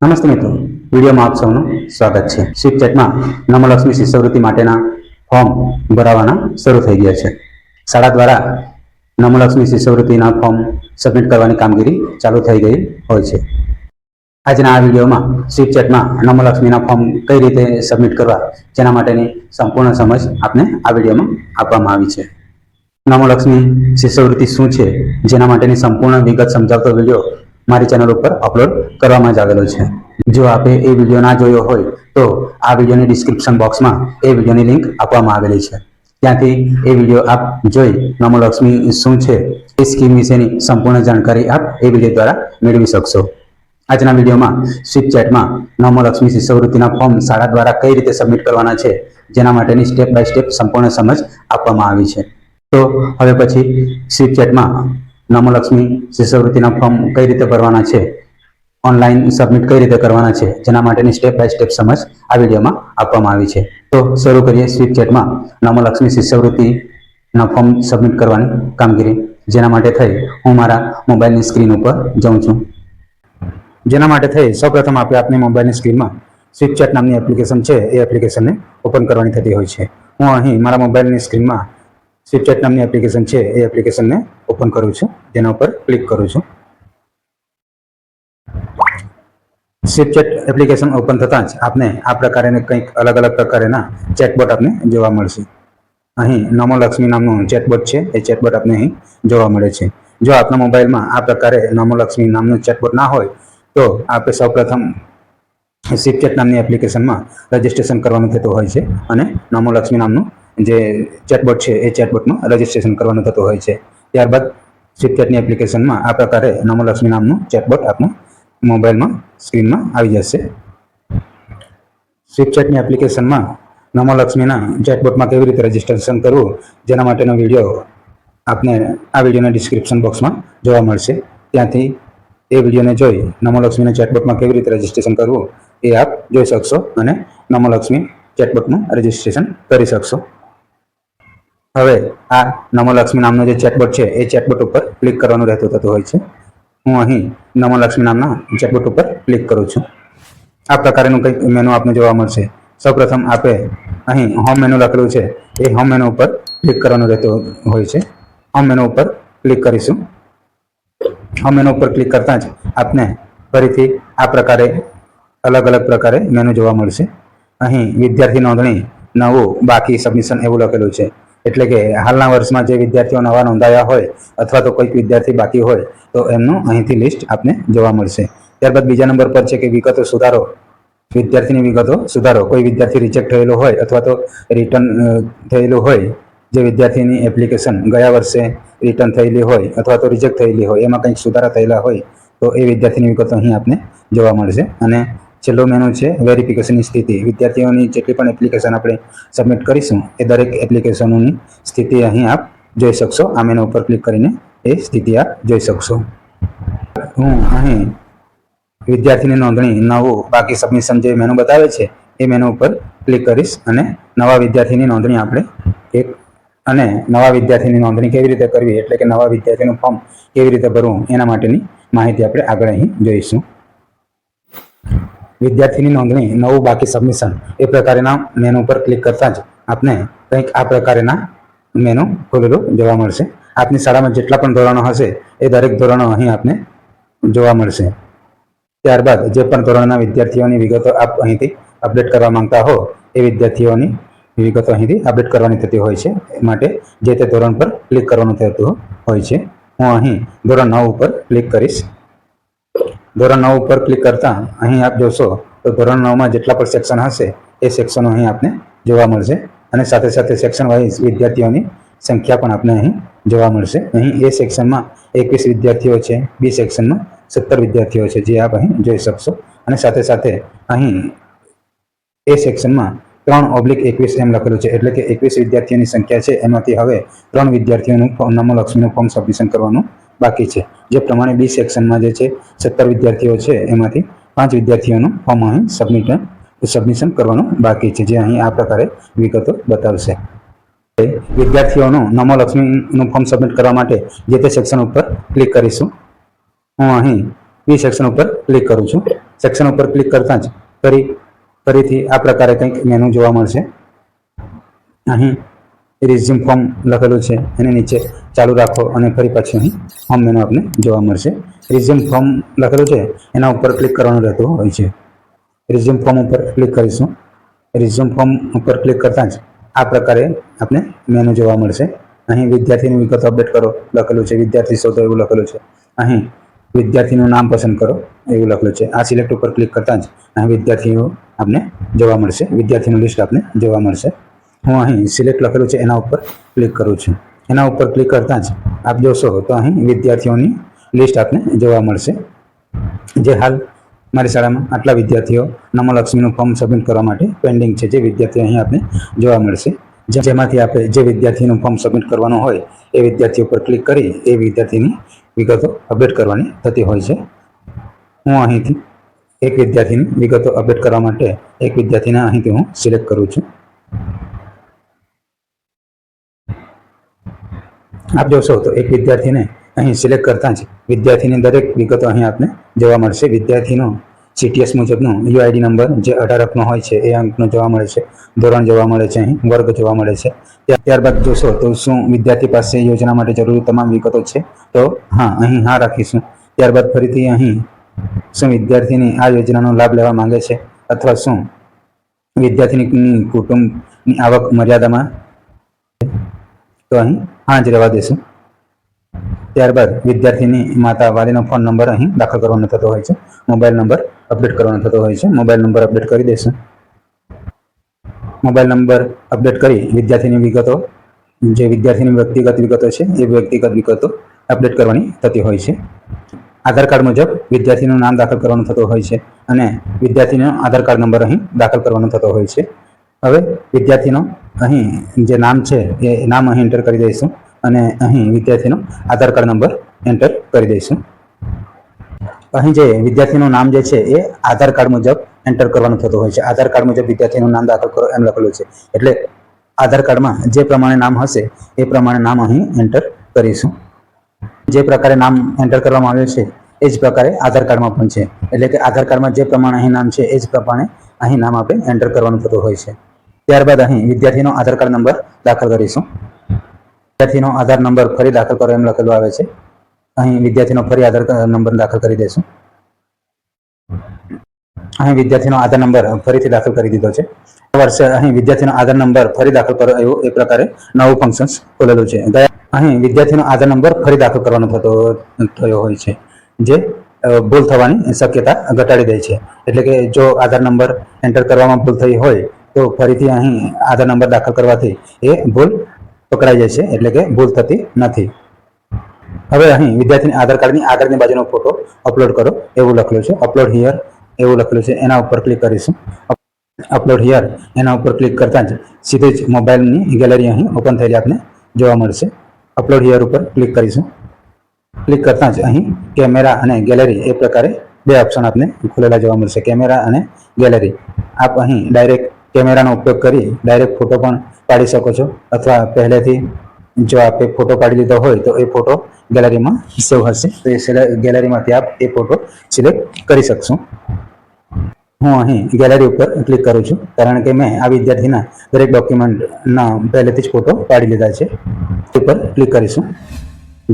નમસ્તે મિત્રો, વિડીયોમાં આપ સૌનું સ્વાગત છે। સ્વીપચેટમાં નમોલક્ષ્મી શિષ્યવૃત્તિ માટેના ફોર્મ ભરાવાના શરૂ થઈ ગયા છે। શાળા દ્વારા નમોલક્ષ્મી શિષ્યવૃત્તિના ફોર્મ સબમિટ કરવાની કામગીરી ચાલુ થઈ ગઈ હોય છે। આજના આ વિડીયોમાં સ્વીપચેટમાં નમોલક્ષ્મીના ફોર્મ કઈ રીતે સબમિટ કરવા જેના માટેની સંપૂર્ણ સમજ આપને આ વિડીયોમાં આપવામાં આવી છે। નમોલક્ષ્મી શિષ્યવૃત્તિ શું છે જેના માટેની સંપૂર્ણ વિગત સમજાવતો વિડીયો મારી ચેનલ ઉપર અપલોડ કરવામાં જ આવેલો છે। જો આપે એ વિડીયો ના જોયો હોય તો આ વિડીયોની ડિસ્ક્રિપ્શન બોક્સમાં એ વિડીયોની લિંક આપવામાં આવેલી છે, ત્યાંથી એ વિડીયો આપ જોઈ નમોલક્ષ્મી શું છે એ સ્કીમ વિશેની સંપૂર્ણ જાણકારી આપ એ વિડીયો દ્વારા મેળવી શકશો। આજના વિડીયોમાં સ્વીપચેટમાં નમોલક્ષ્મી શિષ્યવૃત્તિના ફોર્મ શાળા દ્વારા કઈ રીતે સબમિટ કરવાના છે જેના માટેની સ્ટેપ બાય સ્ટેપ સંપૂર્ણ સમજ આપવામાં આવી છે। તો હવે પછી સ્વીપચેટમાં નમોલક્ષ્મી શિષ્યવૃત્તિના ફોર્મ કઈ રીતે ભરવાના છે, ઓનલાઈન સબમિટ કઈ રીતે કરવાના છે જેના માટેની સ્ટેપ બાય સ્ટેપ સમજ આ વિડીયોમાં આપવામાં આવી છે। તો શરૂ કરીએ સ્વીપચેટમાં નમોલક્ષ્મી શિષ્યવૃત્તિના ફોર્મ સબમિટ કરવાની કામગીરી। જેના માટે થઈ હું મારા મોબાઈલની સ્ક્રીન ઉપર જાઉં છું। જેના માટે થઈ સૌપ્રથમ આપણે આપણી મોબાઈલની સ્ક્રીનમાં સ્વીપચેટ નામની એપ્લિકેશન છે એ એપ્લિકેશનને ઓપન કરવાની થતી હોય છે। હું અહીં મારા મોબાઈલની સ્ક્રીનમાં સ્વીપચેટ નામની એપ્લિકેશન છે એ એપ્લિકેશનને ઓપન કરું છું, જેના ઉપર ક્લિક કરું છું। સ્વીપચેટ એપ્લિકેશન ઓપન થતાં જ આપને આ પ્રકારે કંઈક અલગ અલગ પ્રકારના ચેટબોટ આપને જોવા મળશે। અહીં નમોલક્ષ્મી નામનું ચેટબોટ છે એ ચેટબોટ આપને અહીં જોવા મળે છે। જો આપના મોબાઈલમાં આ પ્રકારે નમોલક્ષ્મી નામનું ચેટબોટ ના હોય તો આપણે સૌપ્રથમ સ્વીપચેટ નામની એપ્લિકેશનમાં રજિસ્ટ્રેશન કરવાનું થતું હોય છે અને નમોલક્ષ્મી નામનું જે ચેટબોટ છે એ ચેટબોટનું રજિસ્ટ્રેશન કરવાનું થતું હોય છે। ત્યારબાદ સ્વીપચેટની એપ્લિકેશનમાં આ પ્રકારે નમોલક્ષ્મી નામનું ચેટબોટ આપનું મોબાઈલમાં સ્ક્રીનમાં આવી જશે। સ્વીપચેટની એપ્લિકેશનમાં નમોલક્ષ્મીના ચેટબોટમાં કેવી રીતે રજિસ્ટ્રેશન કરવું જેના માટેનો વિડીયો આપને આ વિડીયોના ડિસ્ક્રિપ્શન બોક્સમાં જોવા મળશે, ત્યાંથી એ વિડીયોને જોઈ નમોલક્ષ્મીના ચેટબોટમાં કેવી રીતે રજિસ્ટ્રેશન કરવું એ આપ જોઈ શકશો અને નમોલક્ષ્મી ચેટબોટનું રજિસ્ટ્રેશન કરી શકશો। હવે આ નમોલક્ષ્મી નામનો જે ચેટબોટ છે એ ચેટબોટ ઉપર ક્લિક કરવાનું રહેતું થતું હોય છે। હું અહીં નમોલક્ષ્મી નામના ચેટબોટ ઉપર ક્લિક કરું છું। આ પ્રકારનું કંઈક મેનુ આપને જોવા મળશે। સૌપ્રથમ આપણે અહીં હોમ મેનુ લખેલું છે એ હોમ મેનુ ઉપર ક્લિક કરવાનું રહેતું હોય છે। હોમ મેનુ ઉપર ક્લિક કરીશું। હોમ મેનુ ઉપર ક્લિક કરતાં જ આપને ફરીથી આ પ્રકારે અલગ અલગ પ્રકારે મેનુ જોવા મળશે। અહીં વિદ્યાર્થી નોંધણી, નવું, બાકી, સબમિશન એવું લખેલું છે, એટલે કે હાલના વર્ષમાં જે વિદ્યાર્થીઓ નવા નોંધાયા હોય અથવા તો કોઈક વિદ્યાર્થી બાકી હોય તો એમનું અહીંથી લિસ્ટ આપને જોવા મળશે। ત્યારબાદ બીજા નંબર પર છે કે વિગતો સુધારો, વિદ્યાર્થીની વિગતો સુધારો। કોઈ વિદ્યાર્થી રિજેક્ટ થયેલો હોય અથવા તો રિટર્ન થયેલું હોય, જે વિદ્યાર્થીની એપ્લિકેશન ગયા વર્ષે રિટર્ન થયેલી હોય અથવા તો રિજેક્ટ થયેલી હોય, એમાં કંઈક સુધારા થયેલા હોય તો એ વિદ્યાર્થીની વિગતો અહીં આપને જોવા મળશે। અને છેલ્લો મેનુ છે વેરિફિકેશનની સ્થિતિ। વિદ્યાર્થીઓની જેટલી પણ એપ્લિકેશન આપણે સબમિટ કરીશું એ દરેક એપ્લિકેશનોની સ્થિતિ અહીં આપ જોઈ શકશો। આ મેનુ ઉપર ક્લિક કરીને એ સ્થિતિ આપ જોઈ શકશો। હું અહીં વિદ્યાર્થીની નોંધણી, નવું, બાકી, સબમિશન જે મેનુ બતાવે છે એ મેનુ ઉપર ક્લિક કરીશ અને નવા વિદ્યાર્થીની નોંધણી આપણે નવા વિદ્યાર્થીની નોંધણી કેવી રીતે કરવી, એટલે કે નવા વિદ્યાર્થીનું ફોર્મ કેવી રીતે ભરવું એના માટેની માહિતી આપણે આગળ અહીં જોઈશું। વિદ્યાર્થીની નોંધણી, નવું, બાકી, સબમિશન એ પ્રકારના મેનુ પર ક્લિક કરતાં જ આપને કંઈક આ પ્રકારના મેનુ ખોલેલું જોવા મળશે। આપની શાળામાં જેટલા પણ ધોરણો હશે એ દરેક ધોરણો અહીં આપને જોવા મળશે। ત્યારબાદ જે પણ ધોરણના વિદ્યાર્થીઓની વિગતો આપ અહીંથી અપડેટ કરવા માંગતા હો એ વિદ્યાર્થીઓની વિગતો અહીંથી અપડેટ કરવાની થતી હોય છે, માટે જે તે ધોરણ પર ક્લિક કરવાનું થતું હોય છે। હું અહીં ધોરણ 9 ઉપર ક્લિક કરીશ। ધોરણ 9 ઉપર ક્લિક કરતાં અહીં આપ જોશો તો ધોરણ 9માં જેટલા પણ સેક્શન હશે એ સેક્શનો અહીં આપને જોવા મળશે અને સાથે સાથે સેક્શન વાઇઝ વિદ્યાર્થીઓની સંખ્યા પણ આપને અહીં જોવા મળશે। અહીં એ સેક્શનમાં 21 વિદ્યાર્થીઓ છે, બી સેક્શનમાં 17 વિદ્યાર્થીઓ છે, જે આપ અહીં જોઈ શકશો અને સાથે સાથે અહીં એ સેક્શનમાં 3/21 એમ લખેલું છે, એટલે કે 21 વિદ્યાર્થીઓની સંખ્યા છે એમાંથી હવે 3 વિદ્યાર્થીઓનું નમોલક્ષ્મીનું ફોર્મ સબમિશન કરવાનું બાકી છે। જે પ્રમાણે બી સેક્શનમાં જે છે 17 વિદ્યાર્થીઓ છે એમાંથી 5 વિદ્યાર્થીઓનું ફોર્મ અહીં સબમિશન કરવાનું બાકી છે, જે અહીં આ પ્રકારે વિગતો બતાવશે। વિદ્યાર્થીઓનું નમોલક્ષ્મીનું ફોર્મ સબમિટ કરવા માટે જે તે સેક્શન ઉપર ક્લિક કરીશું। હું અહીં બી સેક્શન ઉપર ક્લિક કરું છું। સેક્શન ઉપર ક્લિક કરતાં જ ફરીથી આ પ્રકારે કંઈક મેનુ જોવા મળશે. અહીં રિઝ્યુમ ફોર્મ લખેલું છે, એની નીચે ચાલુ રાખો અને ફરી પાછું અહીં હોમ મેનુ આપને જોવા મળશે. રિઝ્યુમ ફોર્મ લખેલું છે એના ઉપર ક્લિક કરવાનું રહેતું હોય છે. રિઝ્યુમ ફોર્મ ઉપર ક્લિક કરીશું. રિઝ્યુમ ફોર્મ ઉપર ક્લિક કરતાં જ આ પ્રકારે આપને મેનુ જોવા મળશે. અહીં વિદ્યાર્થીની વિગતો અપડેટ કરો લખેલું છે, વિદ્યાર્થી શોધો એવું લખેલું છે. અહીં વિદ્યાર્થીનું નામ પસંદ કરો એવું લખેલું છે. આ સિલેક્ટ ઉપર ક્લિક કરતાં જ અહીં વિદ્યાર્થીઓ આપને જોવા મળશે, વિદ્યાર્થીનું લિસ્ટ આપને જોવા મળશે. હું અહીં સિલેક્ટ લખેલું છે એના ઉપર ક્લિક કરું છું. એના ઉપર ક્લિક કરતાં જ આપ જોશો તો અહીં વિદ્યાર્થીઓની લિસ્ટ આપને જોવા મળશે. જે હાલ મારી શાળામાં આટલા વિદ્યાર્થીઓ નમોલક્ષ્મીનું ફોર્મ સબમિટ કરવા માટે પેન્ડિંગ છે, જે વિદ્યાર્થીઓ અહીં આપને જોવા મળશે. જેમાંથી આપણે જે વિદ્યાર્થીનું ફોર્મ સબમિટ કરવાનું હોય એ વિદ્યાર્થી ઉપર ક્લિક કરી એ વિદ્યાર્થીની વિગતો અપડેટ કરવાની થતી હોય છે. હું અહીંથી એક વિદ્યાર્થીની વિગતો અપડેટ કરવા માટે એક વિદ્યાર્થીને અહીંથી હું સિલેક્ટ કરું છું. આપ જોશો તો એક વિદ્યાર્થીને અહીં સિલેક્ટ કરતાં જ વિદ્યાર્થીની દરેક વિગતો અહીં આપને જોવા મળશે. વિદ્યાર્થીનો CTS મુજબનો UID નંબર જે 18 અંકનો હોય છે એ અંકનો જોવા મળે છે. ધોરણ જોવા મળે છે, અહીં વર્ગ જોવા મળે છે. ત્યારબાદ જોશો તો શું વિદ્યાર્થી પાસે યોજના માટે જરૂરી તમામ વિગતો છે? તો હા, અહીં હા રાખીશું. ત્યારબાદ ફરીથી અહીં શું વિદ્યાર્થીની આ યોજનાનો લાભ લેવા માંગે છે અથવા શું વિદ્યાર્થીની કુટુંબની આવક મર્યાદામાં, તો અહીં હા જ રહેવા દેશું. ત્યારબાદ વિદ્યાર્થીની માતા વાલીનો ફોન નંબર અહીં દાખલ કરવાનો થતો હોય છે. મોબાઈલ નંબર અપડેટ કરવાનો થતો હોય છે. મોબાઈલ નંબર અપડેટ કરી દઈશું. મોબાઈલ નંબર અપડેટ કરી વિદ્યાર્થીની વિગતો, જે વિદ્યાર્થીની વ્યક્તિગત વિગતો છે એ વ્યક્તિગત વિગતો અપડેટ કરવાની થતી હોય છે. આધાર કાર્ડ મુજબ વિદ્યાર્થીનું નામ દાખલ કરવાનું થતું હોય છે અને વિદ્યાર્થીનો આધાર કાર્ડ નંબર અહીં દાખલ કરવાનો થતો હોય છે. હવે વિદ્યાર્થીનો અહીં જે નામ છે એ નામ અહીં એન્ટર કરી દઈશું અને અહીં વિદ્યાર્થીનો આધાર કાર્ડ નંબર એન્ટર કરી દઈશું. અહીં જે વિદ્યાર્થીનું નામ જે છે એ આધાર કાર્ડ મુજબ એન્ટર કરવાનું થતું હોય છે. આધાર કાર્ડ મુજબ વિદ્યાર્થીનું નામ દાખલ કરો એમ લખેલું છે, એટલે આધાર કાર્ડમાં જે પ્રમાણે નામ હશે એ પ્રમાણે નામ અહીં એન્ટર કરીશું. જે પ્રકારે નામ એન્ટર કરવામાં આવ્યું છે એ જ પ્રકારે આધાર કાર્ડમાં પણ છે, એટલે કે આધાર કાર્ડમાં જે પ્રમાણે અહીં નામ છે એ જ પ્રમાણે અહીં નામ આપણે એન્ટર કરવાનું થતું હોય છે. ત્યારબાદ અહીં વિદ્યાર્થીનો આધાર કાર્ડ નંબર દાખલ કરીશું. વિદ્યાર્થીનો આધાર નંબર ફરી દાખલ કરો એમ લખેલું આવે છે. અહીં વિદ્યાર્થીનો ફરી આધાર નંબર દાખલ કરી દઈશું. અહીં વિદ્યાર્થીનો આધાર નંબર ફરીથી દાખલ કરી દીધો છે. વર્ષે અહીં વિદ્યાર્થીનો આધાર નંબર ફરી દાખલ કરો એવું એ પ્રકારે નવું ફંક્શન ખોલેલું છે. અહીં વિદ્યાર્થીનો આધાર નંબર ફરી દાખલ કરવાનો થયો હોય છે, જે ભૂલ થવાની શક્યતા ઘટાડી દે છે. એટલે કે જો આધાર નંબર એન્ટર કરવામાં ભૂલ થઈ હોય તો ફરીથી અહીં આધાર નંબર દાખલ કરવાથી એ ભૂલ પકડાઈ જાય છે, એટલે કે ભૂલ થતી નથી. હવે અહીં વિદ્યાર્થીની આધાર કાર્ડની આગળની બાજુનો ફોટો અપલોડ કરો એવું લખેલું છે. અપલોડ હિયર એવું લખેલું છે, એના ઉપર ક્લિક કરીશું. અપલોડ હિયર એના ઉપર ક્લિક કરતાં જ સીધી જ મોબાઈલની ગેલેરી અહીં ઓપન થયેલી આપને જોવા મળશે. અપલોડ હિયર ઉપર ક્લિક કરીશું. ક્લિક કરતાં જ અહીં કેમેરા અને ગેલેરી એ પ્રકારે બે ઓપ્શન આપને ખુલેલા જોવા મળશે. કેમેરા અને ગેલેરી. આપ અહીં ડાયરેક્ટ કેમેરાનો ઉપયોગ કરી ડાયરેક્ટ ફોટો પણ પાડી શકો છો, અથવા પહેલેથી જો આપે ફોટો પાડી લીધો હોય તો એ ફોટો ગેલેરીમાં સેવ હશે, તો એ ગેલેરીમાંથી આપ એ ફોટો સિલેક્ટ કરી શકશો. હું અહીં ગેલેરી ઉપર ક્લિક કરું છું, કારણ કે મેં આ વિદ્યાર્થીના દરેક ડોક્યુમેન્ટના પહેલેથી જ ફોટો પાડી લીધા છે. ઉપર ક્લિક કરીશું.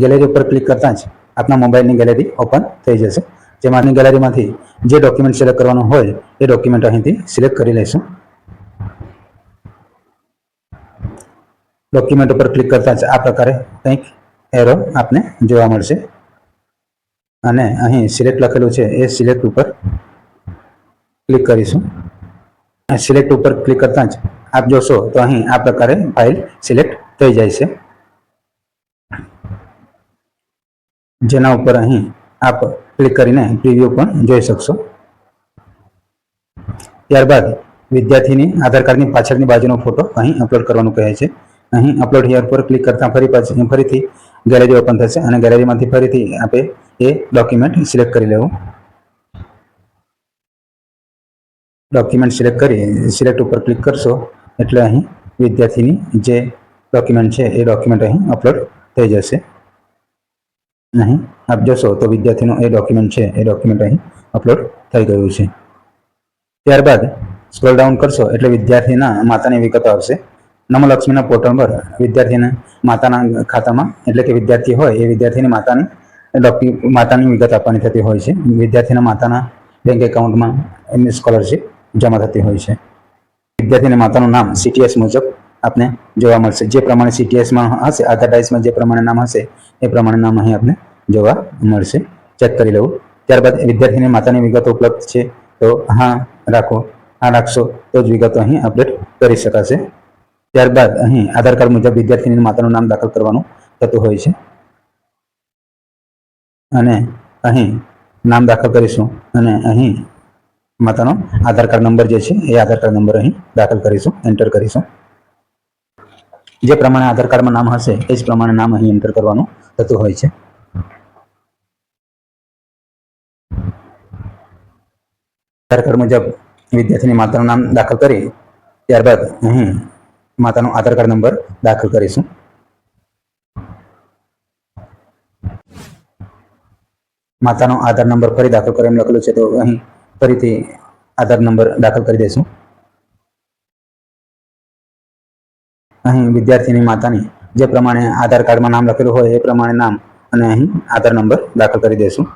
ગેલેરી ઉપર ક્લિક કરતાં જ આપના મોબાઈલની ગેલેરી ઓપન થઈ જશે, જેમાંની ગેલેરીમાંથી જે ડોક્યુમેન્ટ સિલેક્ટ કરવાનું હોય એ ડોક્યુમેન્ટ અહીંથી સિલેક્ટ કરી લઈશું. ડોક્યુમેન્ટ ઉપર ક્લિક કરતાં જ આ પ્રકારે કંઈક એરો આપને જોવા મળશે અને અહીં સિલેક્ટ લખેલું છે એ સિલેક્ટ ઉપર ક્લિક કરીશું. સિલેક્ટ ઉપર ક્લિક કરતાં જ આપ જોશો તો અહીં આ પ્રકારે ફાઇલ સિલેક્ટ થઈ જાય છે, જેના ઉપર અહીં આપ ક્લિક કરીને પ્રિવ્યુ પણ જોઈ શકશો. ત્યારબાદ વિદ્યાર્થીની આધાર કાર્ડની પાછળની બાજુનો ફોટો અહીં અપલોડ કરવાનું કહે છે. અહીં અપલોડ હિયર પર ક્લિક કરતાં ફરીથી ગેલેરી ઓપન થશે અને ગેલેરીમાંથી ફરીથી આપણે એ ડોક્યુમેન્ટ સિલેક્ટ કરી લેવું. ડોક્યુમેન્ટ સિલેક્ટ કરી સિલેક્ટ ઉપર ક્લિક કરશો એટલે અહીં વિદ્યાર્થીની જે ડોક્યુમેન્ટ છે એ ડોક્યુમેન્ટ અહીં અપલોડ થઈ જશે. અહીં આપ જોશો તો વિદ્યાર્થીનું એ ડોક્યુમેન્ટ છે એ ડોક્યુમેન્ટ અહીં અપલોડ થઈ ગયું છે. ત્યારબાદ સ્ક્રોલ ડાઉન કરશો એટલે વિદ્યાર્થીના માતાની વિગતો આવશે. નમલક્ષ્મીના પોર્ટલ પર વિદ્યાર્થીના માતાના ખાતામાં એટલે કે વિદ્યાર્થી હોય એ વિદ્યાર્થીની માતાની વિગત આપવાની થતી હોય છે. વિદ્યાર્થીના માતાના બેંક એકાઉન્ટમાં એમની સ્કોલરશીપ જમા થતી હોય છે. વિદ્યાર્થીની માતાનું નામ CTS મુજબ આપને જોવા મળશે. જે પ્રમાણે CTSમાં હશે, આધાર ટાઈપ્સમાં જે પ્રમાણે નામ હશે એ પ્રમાણે નામ અહીં આપને જોવા મળશે. ચેક કરી લેવું. ત્યારબાદ વિદ્યાર્થીની માતાની વિગતો ઉપલબ્ધ છે તો હા રાખો. હા રાખશો તો જ વિગતો અહીં અપડેટ કરી શકાશે. ત્યારબાદ અહીં આધાર કાર્ડ મુજબ વિદ્યાર્થીની માતાનું નામ દાખલ કરવાનું થતું હોય છે અને અહીં નામ દાખલ કરીશું અને અહીં માતાનો આધાર કાર્ડ નંબર જે છે એ આધાર કાર્ડ નંબર અહીં દાખલ કરીશું, એન્ટર કરીશું. જે પ્રમાણે આધાર કાર્ડમાં નામ હશે એ જ પ્રમાણે નામ અહીં એન્ટર કરવાનું થતું હોય છે. આધાર કાર્ડ મુજબ વિદ્યાર્થીની માતાનું નામ દાખલ કરી ત્યારબાદ અહીં માતાનો આધાર કાર્ડ નંબર દાખલ કરીશું. માતાનો આધાર નંબર ફરી દાખલ કરો એમ લખેલું છે તો અહીં ફરીથી આધાર નંબર દાખલ કરી દઈશું. અહીં વિદ્યાર્થીની માતાની જે પ્રમાણે આધાર કાર્ડમાં નામ લખેલું હોય એ પ્રમાણે નામ અને અહીં આધાર નંબર દાખલ કરી દઈશું.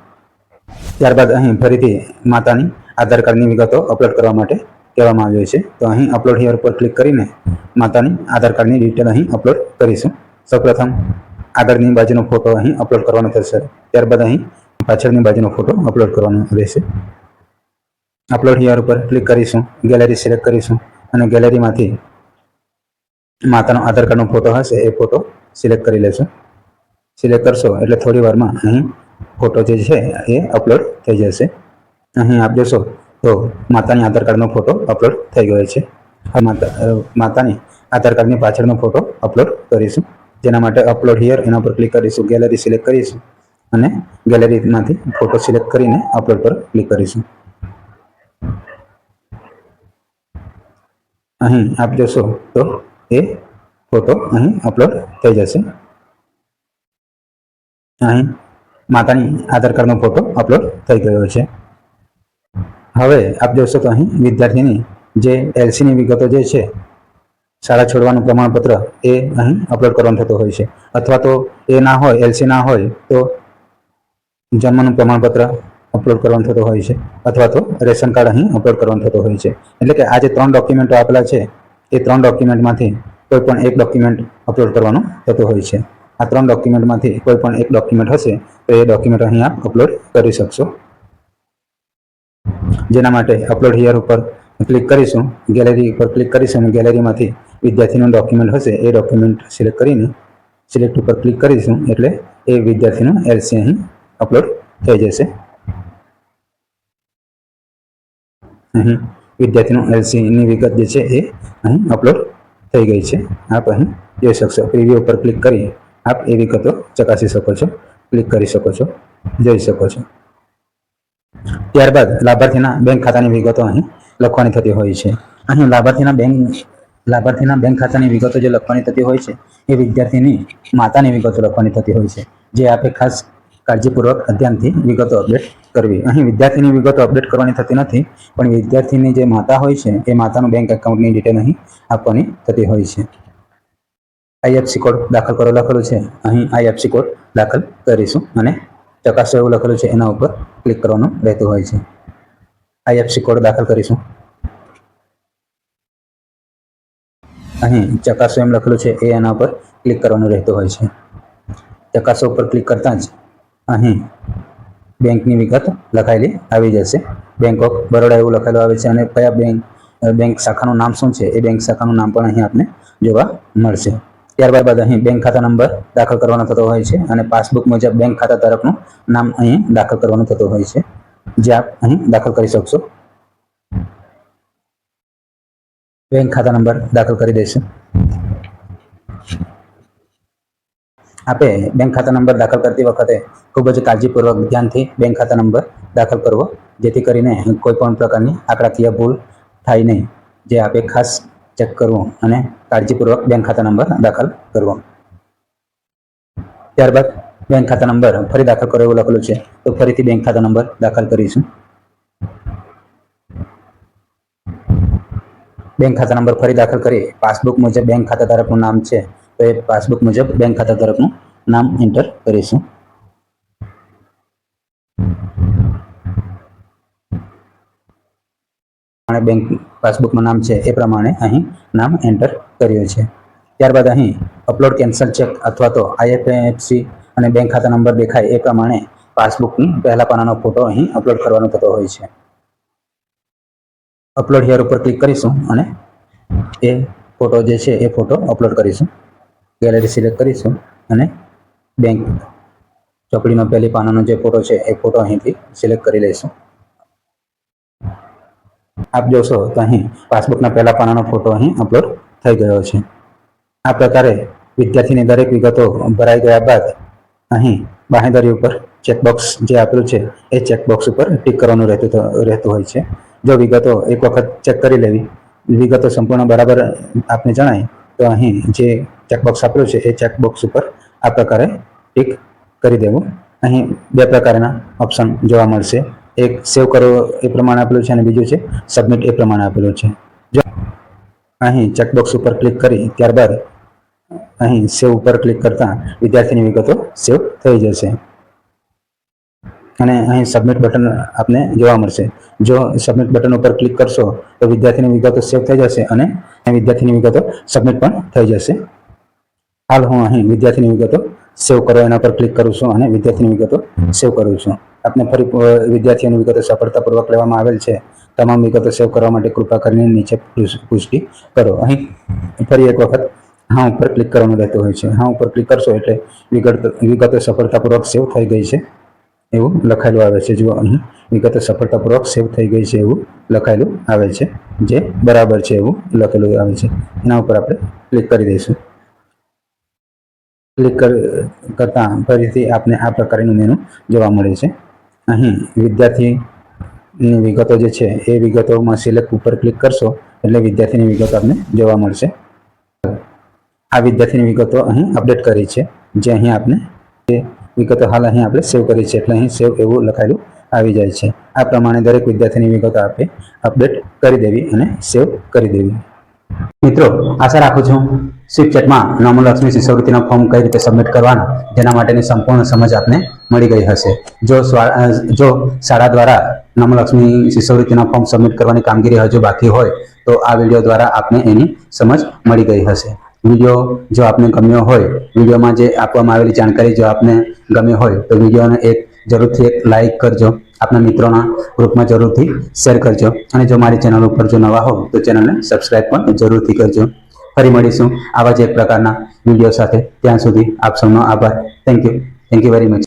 ત્યારબાદ અહીં ફરીથી માતાની આધાર કાર્ડની વિગતો અપલોડ કરવા માટે કહેવામાં આવ્યું છે તો અહીં અપલોડ હિયર પર ક્લિક કરીને માતાની આધાર કાર્ડની ડિટેલ અહીં અપલોડ કરીશું. સૌપ્રથમ આગળની બાજુનો ફોટો અહીં અપલોડ કરવાનો થશે. ત્યારબાદ અહીં પાછળની બાજુનો ફોટો અપલોડ કરવાનો રહેશે. અપલોડ હિયર ઉપર ક્લિક કરીશું, ગેલેરી સિલેક્ટ કરીશું અને ગેલેરીમાંથી માતાનો આધાર કાર્ડનો ફોટો હશે એ ફોટો સિલેક્ટ કરી લેશું. સિલેક્ટ કરશો એટલે થોડી વારમાં અહીં ફોટો જે છે એ અપલોડ થઈ જશે. અહીં આપ જોશો તો માતાની આધાર કાર્ડનો ફોટો અપલોડ થઈ ગયો છે. માતાની આધાર કાર્ડની પાછળનો ફોટો અપલોડ કરીશું. જેના માટે અપલોડ હિયર એના પર ક્લિક કરીશું, ગેલેરી સિલેક્ટ કરીશું અને ગેલેરીમાંથી ફોટો સિલેક્ટ કરીને અપલોડ પર ક્લિક કરીશું. અહીં આપ જોશો તો એ ફોટો અહીં અપલોડ થઈ જશે. અહીં માતાની આધાર કાર્ડનો ફોટો અપલોડ થઈ ગયો છે. હવે આપ જોશો તો અહીં વિદ્યાર્થીની જે LCની વિગતો જે છે, શાળા છોડવાનું પ્રમાણપત્ર એ અહીં અપલોડ કરવાનું થતું હોય છે. અથવા તો એ ના હોય, LC ના હોય તો જન્મનું પ્રમાણપત્ર અપલોડ કરવાનું થતું હોય છે અથવા તો રેશન કાર્ડ અહીં અપલોડ કરવાનું થતું હોય છે. એટલે કે આ જે 3 ડોક્યુમેન્ટો આપેલા છે એ 3 ડોક્યુમેન્ટમાંથી કોઈ પણ એક ડોક્યુમેન્ટ અપલોડ કરવાનું થતું હોય છે. આ 3 ડોક્યુમેન્ટમાંથી કોઈ પણ એક ડોક્યુમેન્ટ હશે તો એ ડોક્યુમેન્ટ અહીં આપ અપલોડ કરી શકશો. જેના માટે અપલોડ હિયર ઉપર ક્લિક કરીશું, ગેલેરી પર ક્લિક કરીશું અને ગેલેરીમાંથી વિદ્યાર્થીનું ડોક્યુમેન્ટ હશે એ ડોક્યુમેન્ટ સિલેક્ટ કરીને સિલેક્ટ ઉપર ક્લિક કરીશું એટલે એ વિદ્યાર્થીનું LC અહીં અપલોડ થઈ જશે. અહીં વિદ્યાર્થીનું LCની વિગત જે છે એ અહીં અપલોડ થઈ ગઈ છે. આપ અહીં જોઈ શકશો. પ્રિવ્યુ ઉપર ક્લિક કરી આપ એ વિગતો ચકાસી શકો છો, ક્લિક કરી શકો છો, જોઈ શકો છો. ત્યારબાદ લાભાર્થીના બેંક ખાતાની વિગતો અહીં લખવાની થતી હોય છે. અહીં લાભાર્થીના બેંક ખાતાની વિગતો જે લખવાની થતી હોય છે એ વિદ્યાર્થીની માતાની વિગતો લખવાની થતી હોય છે. જે આપણે ખાસ કાળજીપૂર્વક ધ્યાનથી વિગતો અપડેટ કરવી. અહીં વિદ્યાર્થીની વિગતો અપડેટ કરવાની થતી નથી, પણ વિદ્યાર્થીની જે માતા હોય છે એ માતાનું બેંક એકાઉન્ટની ડિટેલ અહીં આપવાની થતી હોય છે. IFSC કોડ દાખલ કરો લખેલું છે, અહીં IFSC કોડ દાખલ કરીશું અને ચકાસો એવું લખેલું છે એના ઉપર ક્લિક કરવાનું રહેતું હોય છે. IFSC કોડ દાખલ કરીશું. અહીં ચકાસો એમ લખેલું છે એ એના પર ક્લિક કરવાનું રહેતું હોય છે. ચકાસો ઉપર ક્લિક કરતાં જ અહીં બેંકની વિગત લખાયેલી આવી જશે. બેંક ઓફ બરોડા એવું લખેલું આવે છે અને કયા બેંક શાખાનું નામ શું છે એ બેંક શાખાનું નામ પણ અહીં આપને જોવા મળશે. ત્યારબાદ અહીં બેંક ખાતા નંબર દાખલ કરવાનો થતો હોય છે અને પાસબુક મુજબ બેંક ખાતા ધારકનું નામ અહીં દાખલ કરવાનું થતું હોય છે, જે આપ અહીં દાખલ કરી શકશો. બેંક ખાતા નંબર દાખલ કરી દઈશું. આપે બેંક ખાતા નંબર દાખલ કરતી વખતે ખૂબ જ કાળજીપૂર્વક ધ્યાનથી બેંક ખાતા નંબર દાખલ કરવો, જેથી કરીને કોઈ પણ પ્રકારની આંકડાકીય ભૂલ થાય નહીં. જે આપે ખાસ ચેક કરવું અને કાળજીપૂર્વક બેંક ખાતા નંબર દાખલ કરવો. ત્યારબાદ બેંક ખાતા નંબર ફરી દાખલ કરો એવું લખેલું છે, તો ફરીથી બેંક ખાતા નંબર દાખલ કરીશું. બેંક ખાતા નંબર ફરી દાખલ કરી પાસબુક મુજબ બેંક ખાતા ધારકનું નામ છે, તો એ પાસબુક મુજબ બેંક ખાતા ધારકનું નામ એન્ટર કરીશું. બેંક પાસબુકમાં નામ છે એ પ્રમાણે અહીં નામ એન્ટર કર્યું છે. ત્યારબાદ અહીં અપલોડ કેન્સલ ચેક અથવા તો IFSC અને બેંક ખાતા નંબર દેખાય એ પ્રમાણે પાસબુકની પહેલા પાનાનો ફોટો અહીં અપલોડ કરવાનો થતો હોય છે. અપલોડ હિયર ઉપર ક્લિક કરીશું અને એ ફોટો જે છે એ ફોટો અપલોડ કરીશું. ગેલેરી સિલેક્ટ કરીશું અને બેંક ચોપડીનો પહેલી પાનાનો જે ફોટો છે એ ફોટો અહીંથી સિલેક્ટ કરી લઈશું. આપ જોશો તો અહીં પાસબુકના પહેલા પાનાનો ફોટો અહીં અપલોડ થઈ ગયો છે. આ પ્રકારે વિદ્યાર્થીની દરેક વિગતો ભરાઈ ગયા બાદ અહીં બાંહેધરી ઉપર ચેકબોક્સ જે આપેલું છે એ ચેકબોક્સ ઉપર ટિક કરવાનું રહેતું હોય છે. જો વિગતો એક વખત ચેક કરી લેવી, વિગતો સંપૂર્ણ બરાબર આપને જણાય તો અહીં જે ચેકબોક્સ આપેલું છે એ ચેકબોક્સ ઉપર આ પ્રકારે ટિક કરી દેવું. અહીં બે પ્રકારના ઓપ્શન જોવા મળશે. એક સેવ કરો એ પ્રમાણે આપેલું છે અને બીજું છે સબમિટ એ પ્રમાણે આપેલું છે. જો અહીં ચેકબોક્સ ઉપર ક્લિક કરી ત્યારબાદ અહીં સેવ ઉપર ક્લિક કરતા વિદ્યાર્થીની વિગતો સેવ થઈ જશે અને અહીં સબમિટ બટન આપને જોવા મળશે. જો સબમિટ બટન ઉપર ક્લિક કરશો તો વિદ્યાર્થીની વિગતો સેવ થઈ જશે અને વિદ્યાર્થીની વિગતો સબમિટ પણ થઈ જશે. હાલ હું અહીં વિદ્યાર્થીની વિગતો સેવ કરો એના પર ક્લિક કરું છું અને વિદ્યાર્થીની વિગતો સેવ કરું છું. આપને ફરી વિદ્યાર્થીઓની વિગતો સફળતાપૂર્વક લેવામાં આવેલ છે. તમામ વિગતો સેવ કરવા માટે કૃપા કરીને નીચે પુષ્ટિ કરો. અહીં ફરી એક વખત હા ઉપર ક્લિક કરવાનું રહેતું હોય છે. હા ઉપર ક્લિક કરશો એટલે વિગતો સફળતાપૂર્વક સેવ થઈ ગઈ છે એવું લખાયેલું આવે છે. જો અહીં વિગતો સફળતાપૂર્વક સેવ થઈ ગઈ છે એવું લખાયેલું આવે છે, જે બરાબર છે એવું લખેલું આવે છે. એના ઉપર આપણે ક્લિક કરી દઈશું. ક્લિક કરતા ફરીથી આપને આ પ્રકારનું મેનુ જોવા મળે છે. અહીં વિદ્યાર્થીની વિગતો જે છે એ વિગતોમાં સિલેક્ટ ઉપર ક્લિક કરશો એટલે વિદ્યાર્થીની વિગતો આપને જોવા મળશે. આ વિદ્યાર્થીની વિગતો અહીં અપડેટ કરી છે, જે અહીં આપને વિગતો હાલ અહીં આપણે સેવ કરી છે એટલે અહીં સેવ એવું લખાયેલું આવી જાય છે. આ પ્રમાણે દરેક વિદ્યાર્થીની વિગતો આપણે અપડેટ કરી દેવી અને સેવ કરી દેવી. મિત્રો, આશા રાખું છું સ્વીપચેટમાં નમોલક્ષ્મી શિષ્યવૃત્તિના ફોર્મ કઈ રીતે સબમિટ કરવાના જેના માટેની સંપૂર્ણ સમજ આપને મળી ગઈ હશે. જો શાળા દ્વારા નમોલક્ષ્મી શિષ્યવૃત્તિના ફોર્મ સબમિટ કરવાની કામગીરી હજુ બાકી હોય તો આ વિડીયો દ્વારા આપને એની સમજ મળી ગઈ હશે. વિડીયો જો આપને ગમ્યો હોય, વિડીયોમાં જે આપવામાં આવેલી જાણકારી જો આપને ગમી હોય તો વિડીયોને જરૂરથી એક લાઈક કરજો. આપના મિત્રોના ગ્રુપમાં જરૂરથી શેર કરજો અને જો મારી ચેનલ ઉપર જો નવા હો તો ચેનલને સબસ્ક્રાઈબ પણ જરૂરથી કરજો. ફરી મળીશું આવા જ એક પ્રકારના વિડીયો સાથે. ત્યાં સુધી આપ સૌનો આભાર. Thank you very much.